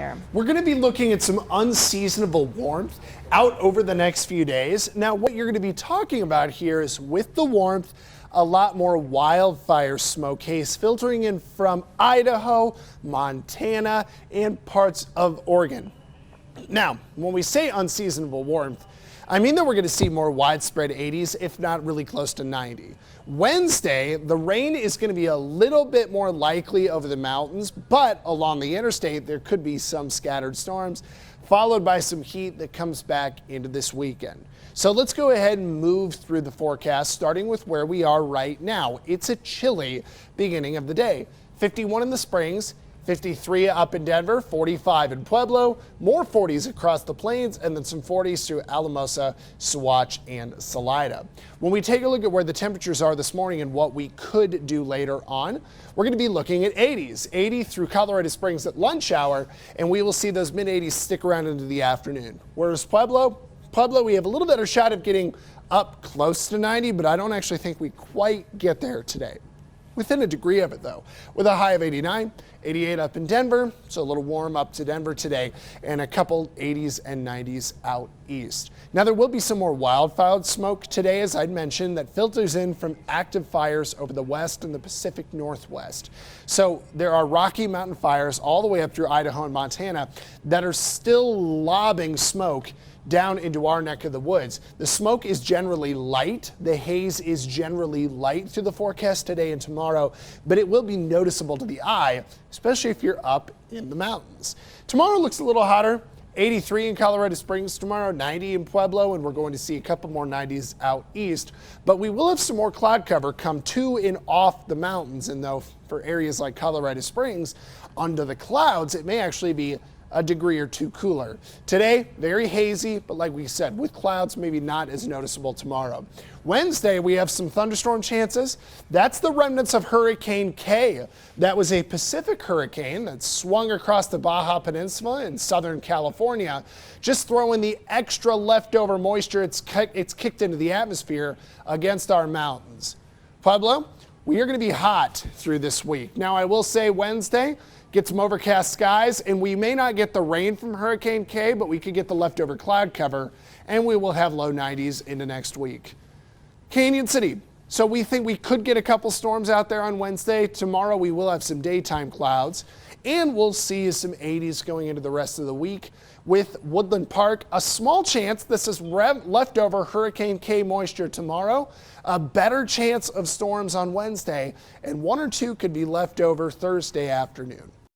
here. We're going to be looking at some unseasonable warmth out over the next few days. Now, what you're going to be talking about here is with the warmth, a lot more wildfire smoke haze filtering in from Idaho, Montana, and parts of Oregon. Now, when we say unseasonable warmth, I mean that we're going to see more widespread 80s, if not really close to 90. Wednesday, the rain is going to be a little bit more likely over the mountains, but along the interstate, there could be some scattered storms, followed by some heat that comes back into this weekend. So let's go ahead and move through the forecast, starting with where we are right now. It's a chilly beginning of the day. 51 in the Springs, 53 up in Denver, 45 in Pueblo, more 40s across the plains, and then some 40s through Alamosa, Saguache, and Salida. When we take a look at where the temperatures are this morning and what we could do later on, we're going to be looking at 80s, 80 through Colorado Springs at lunch hour, and we will see those mid-80s stick around into the afternoon. Whereas Pueblo, we have a little better shot of getting up close to 90, but I don't actually think we quite get there today. Within a degree of it, though, with a high of 89, 88 up in Denver, so a little warm up to Denver today, and a couple 80s and 90s out east. Now, there will be some more wildfire smoke today, as I'd mentioned, that filters in from active fires over the west and the Pacific Northwest. So there are Rocky Mountain fires all the way up through Idaho and Montana that are still lobbing smoke down into our neck of the woods. The smoke is generally light. The haze is generally light through the forecast today and tomorrow, but it will be noticeable to the eye, especially if you're up in the mountains. Tomorrow looks a little hotter. 83 in Colorado Springs tomorrow, 90 in Pueblo, and we're going to see a couple more 90s out east. But we will have some more cloud cover come to and off the mountains, and though for areas like Colorado Springs, under the clouds, it may actually be a degree or two cooler. Today, very hazy, but like we said, with clouds, maybe not as noticeable tomorrow. Wednesday, we have some thunderstorm chances. That's the remnants of Hurricane K. That was a Pacific hurricane that swung across the Baja Peninsula in Southern California, just throwing the extra leftover moisture it's kicked into the atmosphere against our mountains. Pueblo, we are going to be hot through this week. Now, I will say Wednesday, get some overcast skies, and we may not get the rain from Hurricane K, but we could get the leftover cloud cover, and we will have low 90s into next week. Canyon City. So we think we could get a couple storms out there on Wednesday. Tomorrow we will have some daytime clouds, and we'll see some 80s going into the rest of the week. With Woodland Park, a small chance this is leftover Hurricane K moisture tomorrow, a better chance of storms on Wednesday, and one or two could be left over Thursday afternoon.